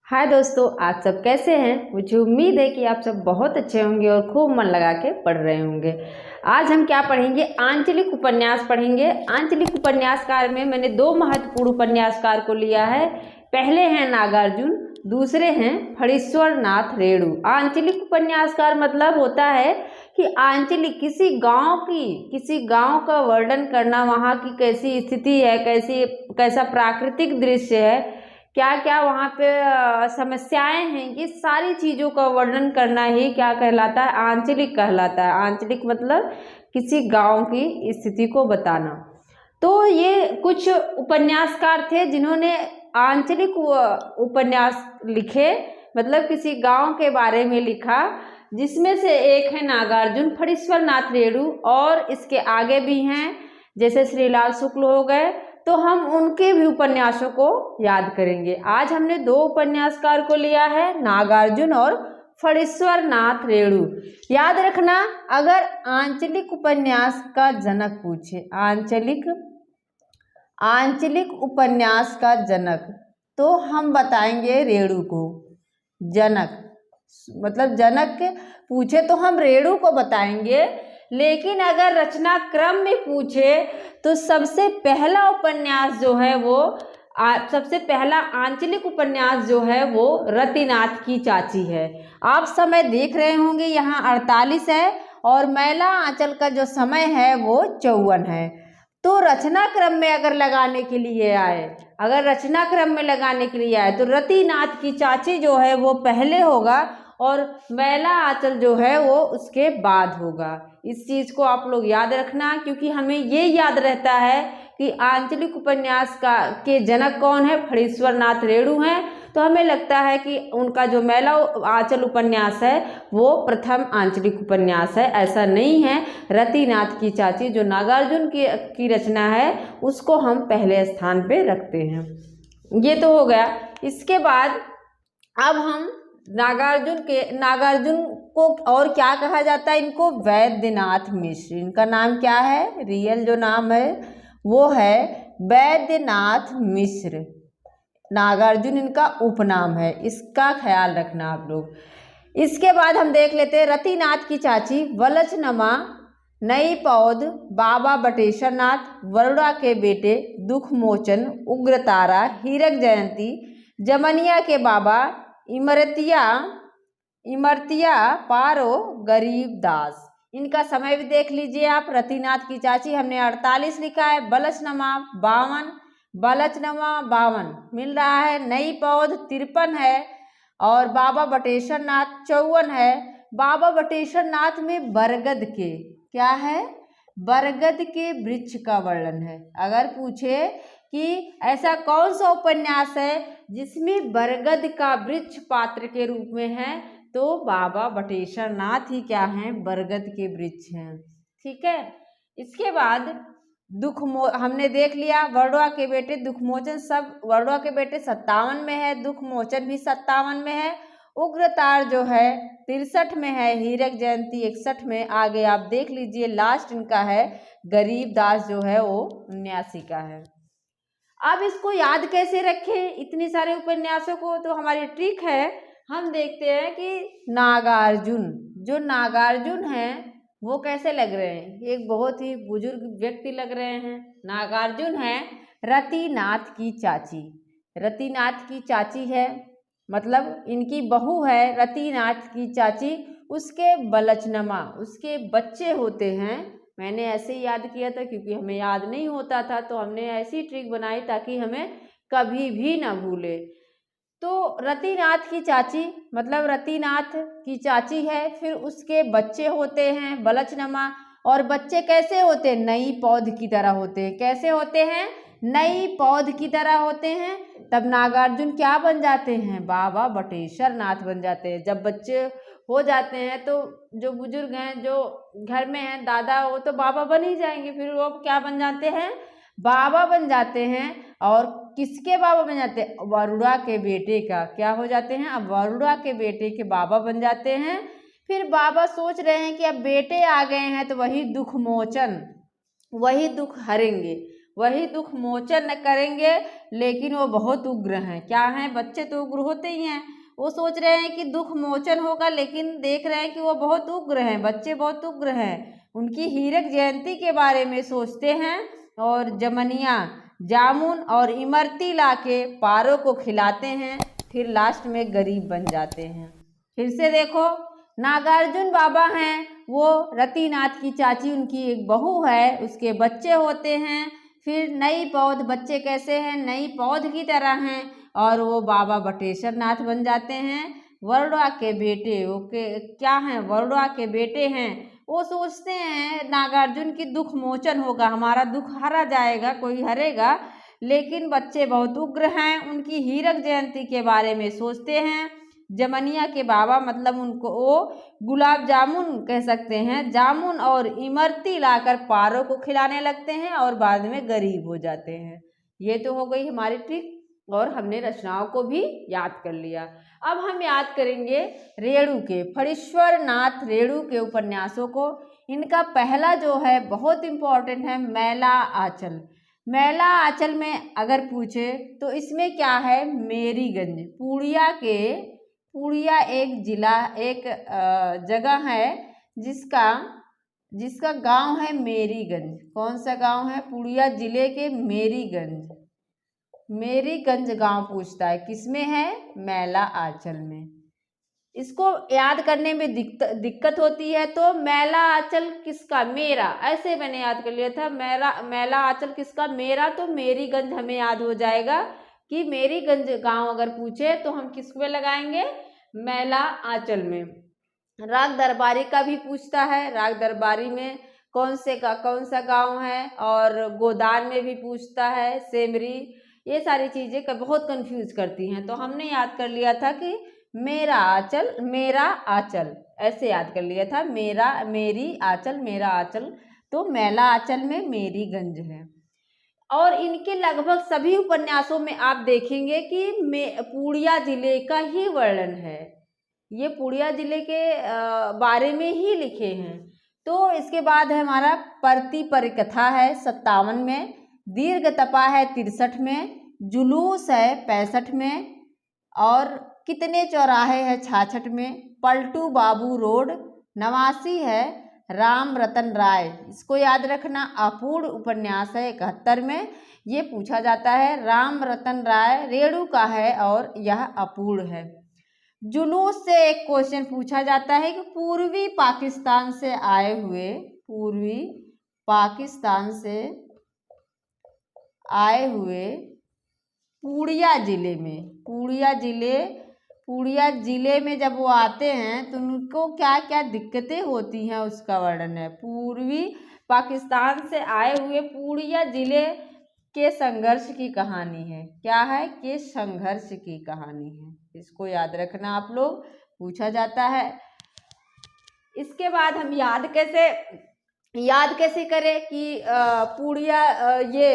हाय दोस्तों, आप सब कैसे हैं। मुझे उम्मीद है कि आप सब बहुत अच्छे होंगे और खूब मन लगा के पढ़ रहे होंगे। आज हम क्या पढ़ेंगे? आंचलिक उपन्यास पढ़ेंगे। आंचलिक उपन्यासकार में मैंने दो महत्वपूर्ण उपन्यासकार को लिया है। पहले हैं नागार्जुन, दूसरे हैं फणीश्वर नाथ रेणु। आंचलिक उपन्यासकार मतलब होता है कि आंचलिक किसी गांव का वर्णन करना, वहाँ की कैसी स्थिति है, कैसा प्राकृतिक दृश्य है, क्या क्या वहाँ पे समस्याएं हैं, ये सारी चीज़ों का वर्णन करना ही क्या कहलाता है? आंचलिक कहलाता है। आंचलिक मतलब किसी गांव की स्थिति को बताना। तो ये कुछ उपन्यासकार थे जिन्होंने आंचलिक उपन्यास लिखे, मतलब किसी गांव के बारे में लिखा, जिसमें से एक है नागार्जुन, फणीश्वर नाथ रेणु, और इसके आगे भी हैं जैसे श्रीलाल शुक्ल हो गए। तो हम उनके भी उपन्यासों को याद करेंगे। आज हमने दो उपन्यासकार को लिया है, नागार्जुन और फणीश्वर नाथ रेणु। याद रखना, अगर आंचलिक उपन्यास का जनक पूछे, आंचलिक उपन्यास का जनक, तो हम बताएंगे रेणु को। जनक मतलब जनक पूछे तो हम रेणु को बताएंगे। लेकिन अगर रचना क्रम में पूछे तो सबसे पहला उपन्यास जो है वो सबसे पहला आंचलिक उपन्यास जो है वो रतिनाथ की चाची है। आप समय देख रहे होंगे, यहाँ 48 है और मैला आंचल का जो समय है वो 54 है। तो रचना क्रम में अगर लगाने के लिए आए, तो रतिनाथ की चाची जो है वो पहले होगा और मैला आंचल जो है वो उसके बाद होगा। इस चीज़ को आप लोग याद रखना, क्योंकि हमें ये याद रहता है कि आंचलिक उपन्यास के जनक कौन है? फणीश्वर नाथ रेणु हैं। तो हमें लगता है कि उनका जो मैला आंचल उपन्यास है वो प्रथम आंचलिक उपन्यास है। ऐसा नहीं है। रतिनाथ की चाची जो नागार्जुन की रचना है उसको हम पहले स्थान पे रखते हैं। ये तो हो गया। इसके बाद अब हम नागार्जुन को और क्या कहा जाता है? इनको वैद्यनाथ मिश्र। इनका नाम क्या है? रियल जो नाम है वो है वैद्यनाथ मिश्र। नागार्जुन इनका उपनाम है, इसका ख्याल रखना आप लोग। इसके बाद हम देख लेते हैं रतिनाथ की चाची वलचनमा, नई पौध, बाबा बटेश्वर नाथ, वरुणा के बेटे, दुखमोचन, उग्रतारा, हीरक जयंती, जमनिया के बाबा, इमरतिया पारो, गरीबदास। इनका समय भी देख लीजिए आप। रतिनाथ की चाची हमने 48 लिखा है, बलचनमा 52 मिल रहा है, नई पौध 53 है और बाबा बटेश्वर नाथ 54 है। बाबा बटेश्वर नाथ में बरगद के क्या है? बरगद के वृक्ष का वर्णन है। अगर पूछे कि ऐसा कौन सा उपन्यास है जिसमें बरगद का वृक्ष पात्र के रूप में है, तो बाबा बटेश्वर नाथ ही क्या हैं? बरगद के वृक्ष हैं। ठीक है। इसके बाद हमने देख लिया वरुणा के बेटे, दुखमोचन, सब वरुणा के बेटे 57 में है, दुखमोचन भी 57 में है, उग्रतार जो है 63 में है, हीरक जयंती 61 में। आगे आप देख लीजिए, लास्ट इनका है गरीबदास जो है वो 79 का है। अब इसको याद कैसे रखें इतने सारे उपन्यासों को? तो हमारी ट्रिक है, हम देखते हैं कि नागार्जुन हैं वो कैसे लग रहे हैं? एक बहुत ही बुजुर्ग व्यक्ति लग रहे हैं। नागार्जुन हैं रतिनाथ की चाची है, मतलब इनकी बहू है रतिनाथ की चाची। उसके बलचनमा, उसके बच्चे होते हैं। मैंने ऐसे ही याद किया था क्योंकि हमें याद नहीं होता था, तो हमने ऐसी ट्रिक बनाई ताकि हमें कभी भी ना भूले। तो रतिनाथ की चाची मतलब रतिनाथ की चाची है, फिर उसके बच्चे होते हैं बलचनमा, और बच्चे कैसे होते हैं? नई पौध की तरह होते हैं। कैसे होते हैं? नई पौध की तरह होते हैं। तब नागार्जुन क्या बन जाते हैं? बाबा बटेश्वर नाथ बन जाते हैं। जब बच्चे हो जाते हैं तो जो बुजुर्ग हैं, जो घर में हैं, दादा, वो तो बाबा बन ही जाएंगे। फिर वो क्या बन जाते हैं? बाबा बन जाते हैं। और किसके बाबा बन जाते हैं? वरुणा के बेटे का क्या हो जाते हैं? अब वरुणा के बेटे के बाबा बन जाते हैं। फिर बाबा सोच रहे हैं कि अब बेटे आ गए हैं तो वही दुख हरेंगे, वही दुख मोचन न करेंगे, लेकिन वो बहुत उग्र हैं। क्या हैं? बच्चे तो उग्र होते ही हैं। वो सोच रहे हैं कि दुख मोचन होगा, लेकिन देख रहे हैं कि वो बहुत उग्र हैं, बच्चे बहुत उग्र हैं। उनकी हीरक जयंती के बारे में सोचते हैं और जमनिया, जामुन और इमरती लाके पारों को खिलाते हैं, फिर लास्ट में गरीब बन जाते हैं। फिर से देखो, नागार्जुन बाबा हैं, वो रतिनाथ की चाची उनकी एक बहू है, उसके बच्चे होते हैं। फिर नई पौध, बच्चे कैसे हैं? नई पौध की तरह हैं, और वो बाबा बटेश्वर नाथ बन जाते हैं। वरुणा के बेटे, वो क्या हैं? वरुणा के बेटे हैं। वो सोचते हैं नागार्जुन की दुख मोचन होगा, हमारा दुख हरा जाएगा, कोई हरेगा, लेकिन बच्चे बहुत उग्र हैं। उनकी हीरक जयंती के बारे में सोचते हैं। जमनिया के बाबा, मतलब उनको वो गुलाब जामुन कह सकते हैं, जामुन और इमरती लाकर पारों को खिलाने लगते हैं और बाद में गरीब हो जाते हैं। ये तो हो गई हमारी ट्रिक, और हमने रचनाओं को भी याद कर लिया। अब हम याद करेंगे रेणु के, फणीश्वर नाथ रेणु के उपन्यासों को। इनका पहला जो है बहुत इम्पोर्टेंट है, मैला आंचल। मैला आंचल में अगर पूछे तो इसमें क्या है? मेरीगंज, पूड़िया एक जिला, एक जगह है जिसका गांव है मेरीगंज। कौन सा गांव है? पूड़िया जिले के मेरीगंज गांव पूछता है, किसमें है? मैला आंचल में। इसको याद करने में दिक्कत होती है, तो मैला आंचल किसका? मेरा, ऐसे मैंने याद कर लिया था। मैला आंचल किसका? मेरा। तो मेरीगंज हमें याद हो जाएगा कि मेरीगंज गांव अगर पूछे तो हम किस में लगाएंगे? मैला आंचल में। राग दरबारी का भी पूछता है, राग दरबारी में कौन सा गांव है, और गोदान में भी पूछता है, सेमरी। ये सारी चीज़ें बहुत कंफ्यूज करती हैं, तो हमने याद कर लिया था कि मेरा आंचल ऐसे याद कर लिया था, मेरी आंचल, मेरा आंचल। तो मैला आंचल में मेरीगंज है। और इनके लगभग सभी उपन्यासों में आप देखेंगे कि पूड़िया जिले का ही वर्णन है, ये पूड़िया जिले के बारे में ही लिखे हैं। तो इसके बाद है हमारा परती परिकथा है 57 में, दीर्घ तपा है 63 में, जुलूस है 65 में, और कितने चौराहे है 66 में, पलटू बाबू रोड 89 है, राम रतन राय, इसको याद रखना, अपूर्ण उपन्यास है 71 में। ये पूछा जाता है, राम रतन राय रेणु का है और यह अपूर्ण है। जुलूस से एक क्वेश्चन पूछा जाता है कि पूर्वी पाकिस्तान से आए हुए पूड़िया जिले में जब वो आते हैं तो उनको क्या क्या दिक्कतें होती हैं उसका वर्णन है। पूर्वी पाकिस्तान से आए हुए पूड़िया जिले के संघर्ष की कहानी है। क्या है? कि संघर्ष की कहानी है, इसको याद रखना आप लोग, पूछा जाता है। इसके बाद हम याद कैसे करें कि पूड़िया, ये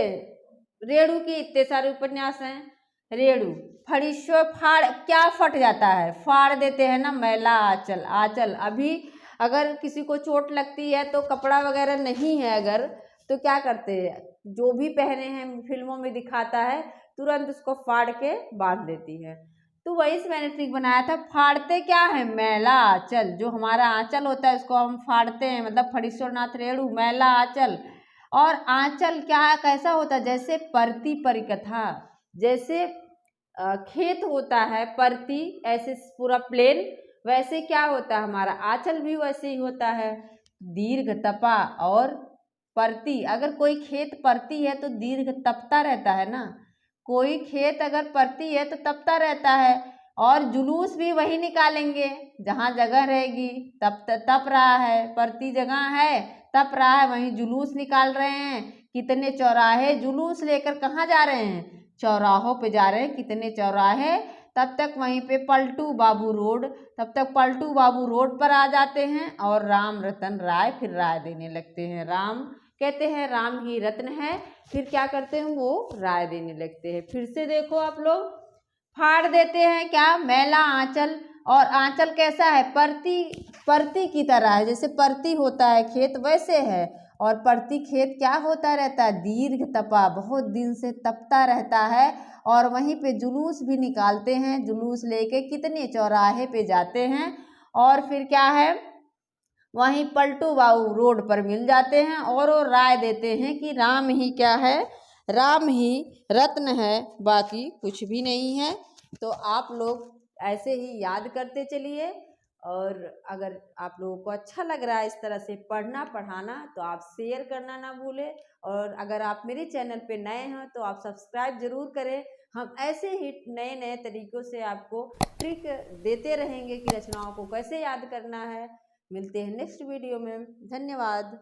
रेणु की इतने सारे उपन्यास हैं। रेणु फणीश्वर, फाड़ क्या फट जाता है? फाड़ देते हैं ना, मैला आंचल। अभी अगर किसी को चोट लगती है तो कपड़ा वगैरह नहीं है अगर, तो क्या करते हैं, जो भी पहने हैं फिल्मों में दिखाता है, तुरंत उसको फाड़ के बांध देती है। तो वही से मैंने ट्रिक बनाया था। फाड़ते क्या है? मैला आंचल, जो हमारा आंचल होता है उसको हम फाड़ते हैं, मतलब फणीश्वर नाथ रेणु मैला आंचल। और आंचल क्या कैसा होता है? जैसे परती परिकथा, जैसे खेत होता है परती, ऐसे पूरा प्लेन, वैसे क्या होता है हमारा आंचल भी वैसे ही होता है। दीर्घ तपा और परती, अगर कोई खेत परती है तो दीर्घ तपता रहता है ना, कोई खेत अगर परती है तो तपता रहता है। और जुलूस भी वही निकालेंगे जहाँ जगह रहेगी, तप रहा है, परती जगह है, तप रहा है, वहीं जुलूस निकाल रहे हैं। कितने चौराहे, जुलूस लेकर कहाँ जा रहे हैं? चौराहों पे जा रहे हैं। कितने चौराहे, तब तक वहीं पे पलटू बाबू रोड, तब तक पलटू बाबू रोड पर आ जाते हैं और राम रतन राय फिर राय देने लगते हैं। राम कहते हैं राम ही रत्न है, फिर क्या करते हैं वो राय देने लगते हैं। फिर से देखो आप लोग, फाड़ देते हैं क्या? मैला आंचल। और आंचल कैसा है? परती की तरह है, जैसे परती होता है खेत वैसे है। और प्रतिखेत क्या होता रहता है, दीर्घ तपा, बहुत दिन से तपता रहता है। और वहीं पे जुलूस भी निकालते हैं, जुलूस लेके कितने चौराहे पे जाते हैं और फिर क्या है, वहीं पलटू बाऊ रोड पर मिल जाते हैं और वो राय देते हैं कि राम ही क्या है, राम ही रत्न है, बाकी कुछ भी नहीं है। तो आप लोग ऐसे ही याद करते चलिए। और अगर आप लोगों को अच्छा लग रहा है इस तरह से पढ़ना पढ़ाना तो आप शेयर करना ना भूलें। और अगर आप मेरे चैनल पे नए हैं तो आप सब्सक्राइब ज़रूर करें। हम ऐसे ही नए नए तरीक़ों से आपको ट्रिक देते रहेंगे कि रचनाओं को कैसे याद करना है। मिलते हैं नेक्स्ट वीडियो में। धन्यवाद।